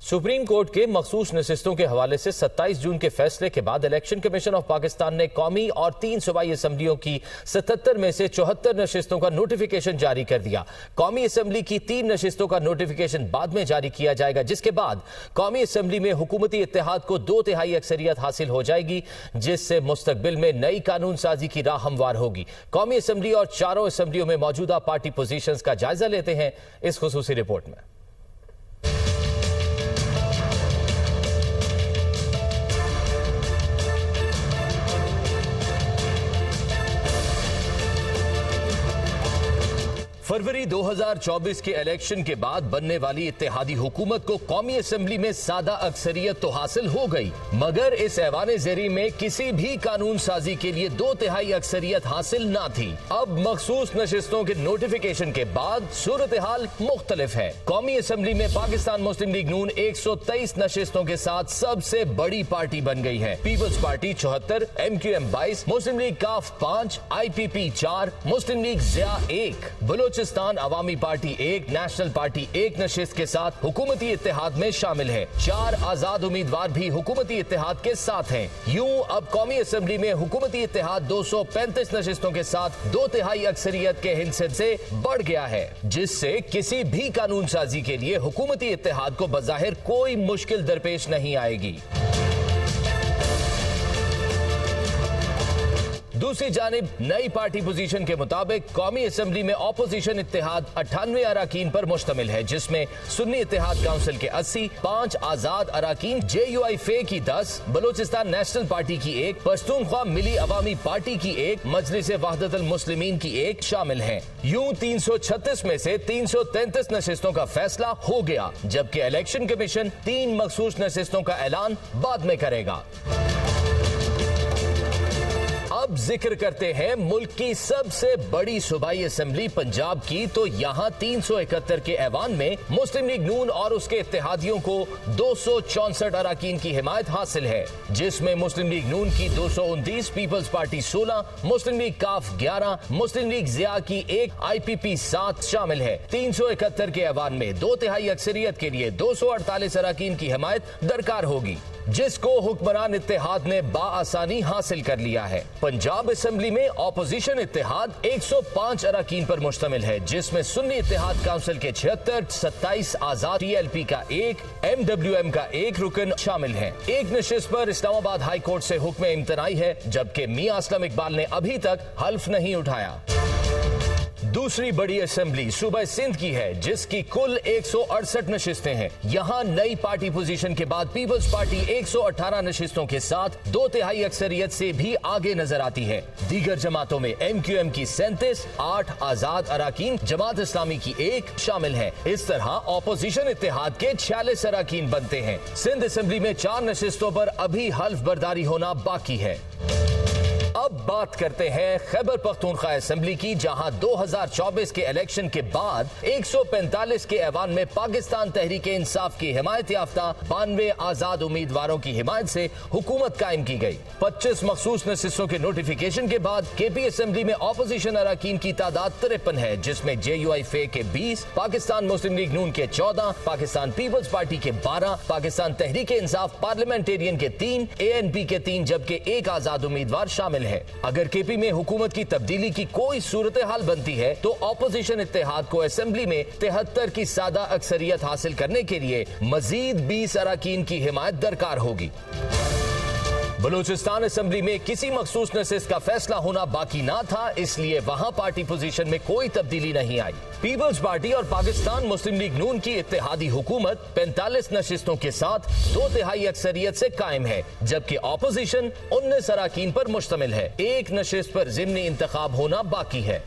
Supreme court के मखसूस नशिस्तों के हवाले से 27 जून के फैसले के बाद इलेक्शन कमीशन ऑफ पाकिस्तान ने कौमी और 3 सूबाई असम्बलियों की 77 में से 74 नशिस्तों का नोटिफिकेशन जारी कर दिया। कौमी असम्बली की 3 नशिस्तों का नोटिफिकेशन बाद में जारी किया जाएगा, जिसके बाद कौमी असम्बली में हुकूमती इत्तेहाद को 2/3 अक्सरियत हासिल हो जाएगी, जिससे मुस्तकबिल में नई कानून साजी की राह हमवार होगी। कौमी असम्बली और चारों असम्बलियों में मौजूदा पार्टी पोजीशंस का जायजा लेते हैं इस खुसूसी रिपोर्ट में। फरवरी 2024 के इलेक्शन के बाद बनने वाली इत्तेहादी हुकूमत को कौमी असम्बली में सादा अक्सरियत तो हासिल हो गई, मगर इस ऐवान ज़ेरी में किसी भी कानून साजी के लिए 2/3 अक्सरियत हासिल ना थी। अब मखसूस नशिस्तों के नोटिफिकेशन के बाद सूरत हाल मुख्तलिफ है। कौमी असम्बली में पाकिस्तान मुस्लिम लीग नून 123 नशिस्तों के साथ सबसे बड़ी पार्टी बन गई है। पीपल्स पार्टी 74, MQM 22, मुस्लिम लीग काफ 5, IPP 4, मुस्लिम लीग ज़िया 1, बलोचिस्तान अवामी पार्टी 1, नेशनल पार्टी 1 नशिस्त के साथ हुकूमती इत्तेहाद में शामिल है। 4 आजाद उम्मीदवार भी हुकूमती इत्तेहाद के साथ हैं। यूं अब कौमी असम्बली में हुकूमती इत्तेहाद 235 नशिस्तों के साथ 2/3 अक्सरियत के हिस्से से बढ़ गया है, जिससे किसी भी कानून साजी के लिए हुकूमती इत्तेहाद को बज़ाहिर कोई मुश्किल दरपेश नहीं आएगी। दूसरी जानिब नई पार्टी पोजीशन के मुताबिक कौमी असम्बली में ऑपोजिशन इत्तेहाद 98 अराकीन पर मुश्तमिल है, जिसमें सुन्नी इत्तेहाद काउंसिल के 80, 5 आजाद अराकीन JUI-FE की 10, बलोचिस्तान नेशनल पार्टी की 1, पश्तूनख्वा मिली अवामी पार्टी की 1, मजलिस वहदतुल मुस्लिमीन की 1 शामिल हैं। यूं 336 में से 333 नशिस्तों का फैसला हो गया, जबकि इलेक्शन कमीशन 3 मखसूस नशिस्तों का ऐलान बाद में करेगा। अब जिक्र करते हैं मुल्क की सबसे बड़ी सूबाई असम्बली पंजाब की, तो यहाँ 371 के ऐवान में मुस्लिम लीग नून और उसके इत्तेहादियों को 264 अराकीन की हिमायत हासिल है, जिसमें मुस्लिम लीग नून की 229, पीपल्स पार्टी 16, मुस्लिम लीग काफ 11, मुस्लिम लीग ज़िया की 1, IPP 7 शामिल है। 371 के ऐवान में 2/3 अक्सरियत के लिए 248 अराकीन की हिमायत दरकार होगी, जिसको हुक्मरान इत्तेहाद ने बाआसानी हासिल कर लिया है। पंजाब असम्बली में ऑपोजिशन इत्तेहाद 105 अराकीन पर मुश्तमिल है, जिसमें सुन्नी इत्तेहाद काउंसिल के 76, 27 आजाद TLP का 1, MWM का 1 रुकन शामिल है। 1 नशिस्त पर इस्लामाबाद हाई कोर्ट से हुक्म इम्तनाई है, जबकि मियां असलम इकबाल ने अभी तक हल्फ नहीं उठाया। दूसरी बड़ी असेंबली सूबा सिंध की है, जिसकी कुल 168 नशिस्तें हैं। यहाँ नई पार्टी पोजीशन के बाद पीपल्स पार्टी 118 नशिस्तों के साथ 2/3 अक्सरियत से भी आगे नजर आती है। दीगर जमातों में MQM की 37, 8 आजाद अराकीन, जमात इस्लामी की 1 शामिल है। इस तरह ऑपोजिशन इत्तेहाद के 46 अराकीन बनते हैं। सिंध असेंबली में 4 नशिस्तों पर अभी हल्फ बर्दारी होना बाकी है। अब बात करते हैं खैबर पख्तूनख्वा असेंबली की, जहां 2024 के इलेक्शन के बाद 145 के ऐवान में पाकिस्तान तहरीक इंसाफ की हिमायत याफ्ता 92 आजाद उम्मीदवारों की हिमायत से हुकूमत कायम की गई। 25 मखसूस नशिस्तों के नोटिफिकेशन के बाद KP असेंबली में ऑपोजिशन अराकीन की तादाद 53 है, जिसमें JUI-FE के 20, पाकिस्तान मुस्लिम लीग नून के 14, पाकिस्तान पीपल्स पार्टी के 12, पाकिस्तान तहरीक इंसाफ पार्लियामेंटेरियन के 3, ANP के 3, जबकि 1 आजाद उम्मीदवार शामिल है। अगर KP में हुकूमत की तब्दीली की कोई सूरत हाल बनती है, तो ऑपोजिशन इत्तेहाद को असेंबली में 73 की सादा अक्सरियत हासिल करने के लिए मजीद 20 अराकीन की हिमायत दरकार होगी। बलूचिस्तान असेंबली में किसी मखसूस नशिस्त का फैसला होना बाकी ना था, इसलिए वहां पार्टी पोजीशन में कोई तब्दीली नहीं आई। पीपल्स पार्टी और पाकिस्तान मुस्लिम लीग नून की इत्तेहादी हुकूमत 45 नशिस्तों के साथ 2/3 अक्सरियत से कायम है, जबकि ऑपोजिशन 19 अराकीन पर मुश्तमिल है। 1 नशिस्त पर ज़िमनी इंतखाब होना बाकी है।